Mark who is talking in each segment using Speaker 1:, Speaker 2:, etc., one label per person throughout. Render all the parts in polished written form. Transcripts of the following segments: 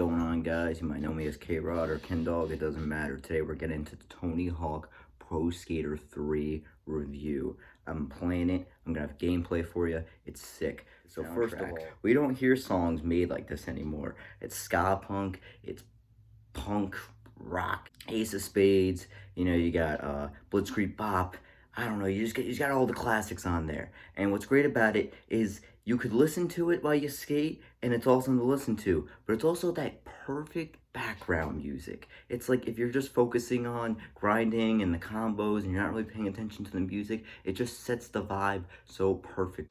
Speaker 1: going on, guys? You might know me as K-Rod or Ken Dog, it doesn't matter. Today we're getting into the Tony Hawk Pro Skater 3 review. I'm playing it, I'm gonna have gameplay for you, it's sick. So first of all, we don't hear songs made like this anymore. It's ska punk, it's punk, rock, Ace of Spades, you know, you got Blitzkrieg Bop. I don't know, you just got all the classics on there. And what's great about it is you could listen to it while you skate, and it's awesome to listen to, but it's also that perfect background music. It's like if you're just focusing on grinding and the combos and you're not really paying attention to the music, it just sets the vibe so perfect.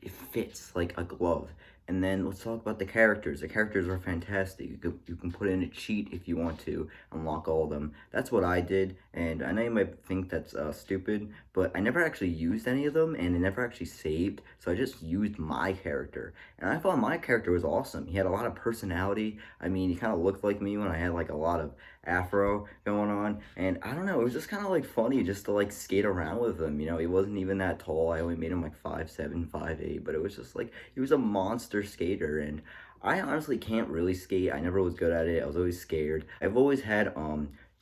Speaker 1: It fits like a glove. And then let's talk about the characters. The characters are fantastic. You can put in a cheat if you want to unlock all of them. That's what I did, and I know you might think that's stupid, but I never actually used any of them, and it never actually saved, so I just used my character. And I thought my character was awesome. He had a lot of personality. I mean, he kind of looked like me when I had like a lot of afro going on, and I don't know, it was just kind of like funny just to like skate around with him. You know, he wasn't even that tall. I only made him like 5'7", 5'8", but it was just like he was a monster skater. And I honestly can't really skate. I never was good at it. I was always scared. I've always had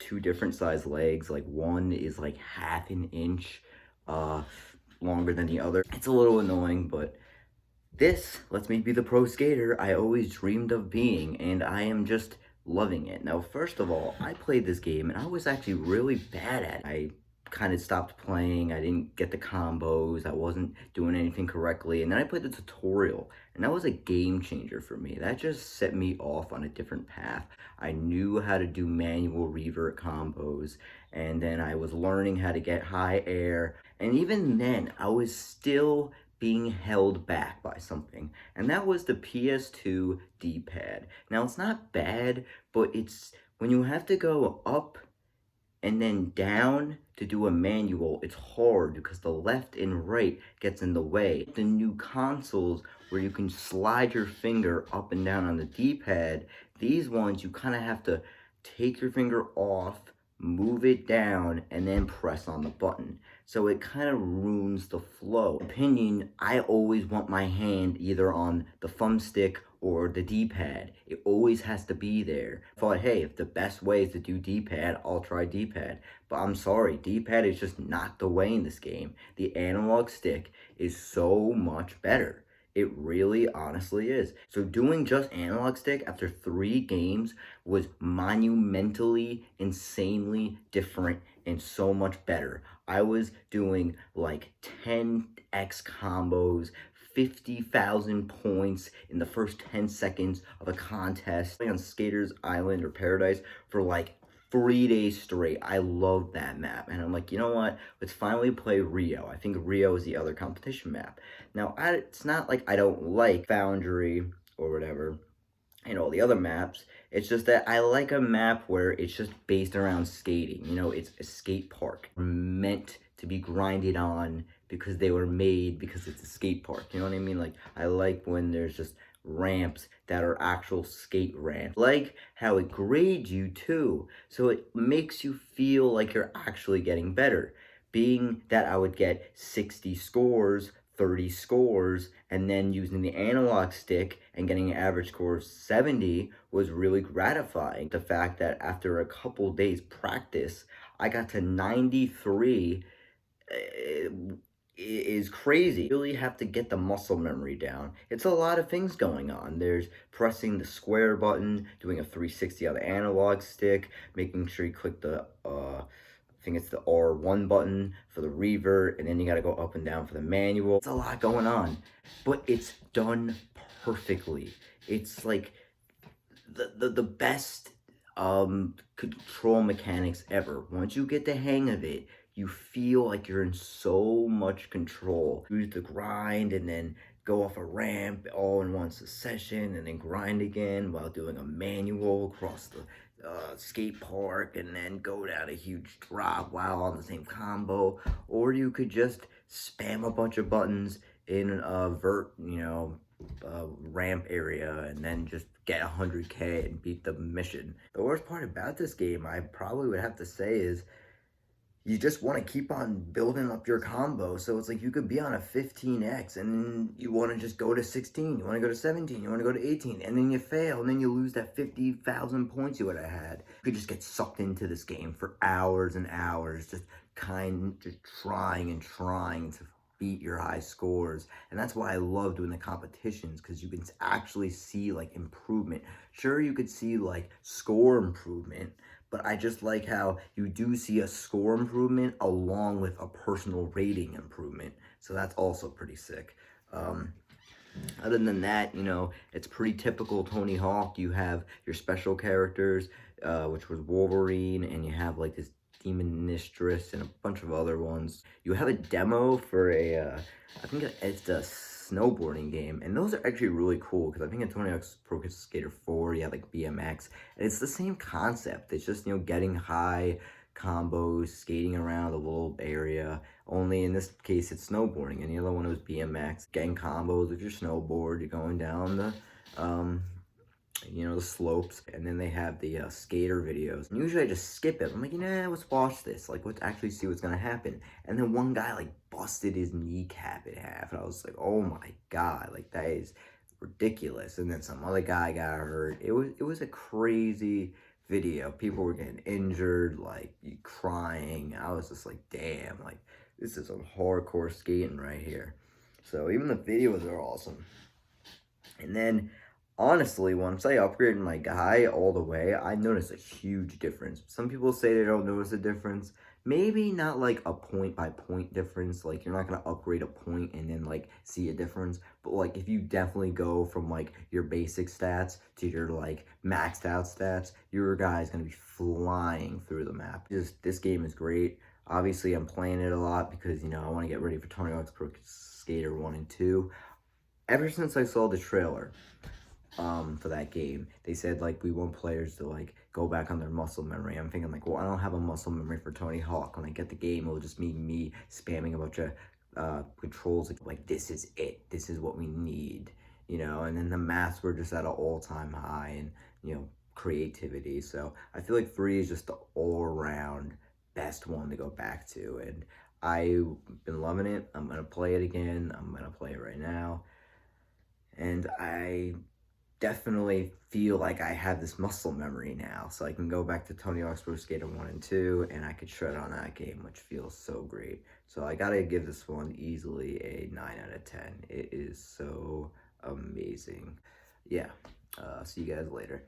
Speaker 1: two different size legs. Like one is like half an inch longer than the other. It's a little annoying, but this lets me be the pro skater I always dreamed of being, and I am just loving it. Now, first of all, I played this game and I was actually really bad at it. I kind of stopped playing. I didn't get the combos. I wasn't doing anything correctly. And then I played the tutorial, and that was a game changer for me. That just set me off on a different path. I knew how to do manual revert combos, and then I was learning how to get high air. And even then, I was still being held back by something, and that was the PS2 D-pad. Now, it's not bad, but it's when you have to go up and then down to do a manual, it's hard because the left and right gets in the way. The new consoles where you can slide your finger up and down on the D-pad, these ones you kind of have to take your finger off, move it down, and then press on the button. So it kind of ruins the flow. In my opinion, I always want my hand either on the thumbstick or the D-pad. It always has to be there. I thought, hey, if the best way is to do D-pad, I'll try D-pad. But I'm sorry, D-pad is just not the way in this game. The analog stick is so much better. It really, honestly is. So doing just analog stick after 3 games was monumentally, insanely different and so much better. I was doing like 10x combos, 50,000 points in the first 10 seconds of a contest on Skaters Island or Paradise for like 3 days straight. I love that map, and I'm like, you know what? Let's finally play Rio. I think Rio is the other competition map. Now, it's not like I don't like Foundry or whatever and all the other maps. It's just that I like a map where it's just based around skating. You know, it's a skate park meant to be grinded on because they were made because it's a skate park. You know what I mean? Like, I like when there's just ramps that are actual skate ramps. Like how it grades you too, so it makes you feel like you're actually getting better. Being that I would get 60 scores, 30 scores, and then using the analog stick and getting an average score of 70 was really gratifying. The fact that after a couple days practice, I got to 93 is crazy. You really have to get the muscle memory down. It's a lot of things going on. There's pressing the square button, doing a 360 on the analog stick, making sure you click the I think it's the R1 button for the revert, and then you got to go up and down for the manual. It's a lot going on, but it's done perfectly. It's like the best control mechanics ever. Once you get the hang of it, you feel like you're in so much control. Use the grind and then go off a ramp all in one succession, and then grind again while doing a manual across the skate park, and then go down a huge drop while on the same combo. Or you could just spam a bunch of buttons in vert, you know, ramp area and then just get 100k and beat the mission. The worst part about this game, I probably would have to say, is you just want to keep on building up your combo. So it's like you could be on a 15x and you want to just go to 16, you want to go to 17, you want to go to 18, and then you fail, and then you lose that 50,000 points you would have had. You could just get sucked into this game for hours and hours, just trying and trying to beat your high scores. And that's why I love doing the competitions, because you can actually see like improvement. Sure, you could see like score improvement, but I just like how you do see a score improvement along with a personal rating improvement. So that's also pretty sick. Other than that, it's pretty typical Tony Hawk. You have your special characters, which was Wolverine, and you have like this Demonistress and a bunch of other ones. You have a demo for I think it's a snowboarding game, and those are actually really cool, because I think in Tony Hawk's Pro Skater 4, you have like BMX, and it's the same concept. It's just, getting high combos, skating around a little area, only in this case it's snowboarding, and the other one was BMX, getting combos with your snowboard. You're going down the slopes, and then they have the skater videos. And usually I just skip it. I'm like, let's watch this. Like, let's actually see what's gonna happen. And then one guy like busted his kneecap in half, and I was like, oh my god, like that is ridiculous. And then some other guy got hurt. It was a crazy video. People were getting injured, like crying. I was just like, damn, like this is some hardcore skating right here. So even the videos are awesome. And then honestly, once I upgraded my guy all the way, I noticed a huge difference. Some people say they don't notice a difference. Maybe not like a point by point difference. Like, you're not going to upgrade a point and then like see a difference. But like, if you definitely go from like your basic stats to your like maxed out stats, your guy's going to be flying through the map. This game is great. Obviously, I'm playing it a lot because, I want to get ready for Tony Hawk's Pro Skater 1 and 2. Ever since I saw the trailer for that game, they said like we want players to like go back on their muscle memory. I'm thinking like, well, I don't have a muscle memory for Tony Hawk. When I get the game, it'll just be me spamming a bunch of controls, like this is it, this is what we need, and then the maths were just at an all-time high, and creativity. So I feel like 3 is just the all-around best one to go back to, and I've been loving it. I'm gonna play it again. I'm gonna play it right now, and I definitely feel like I have this muscle memory now, so I can go back to Tony Hawk's Pro Skater 1 and 2, and I could shred on that game, which feels so great. So I gotta give this one easily a 9 out of 10. It is so amazing. Yeah, see you guys later.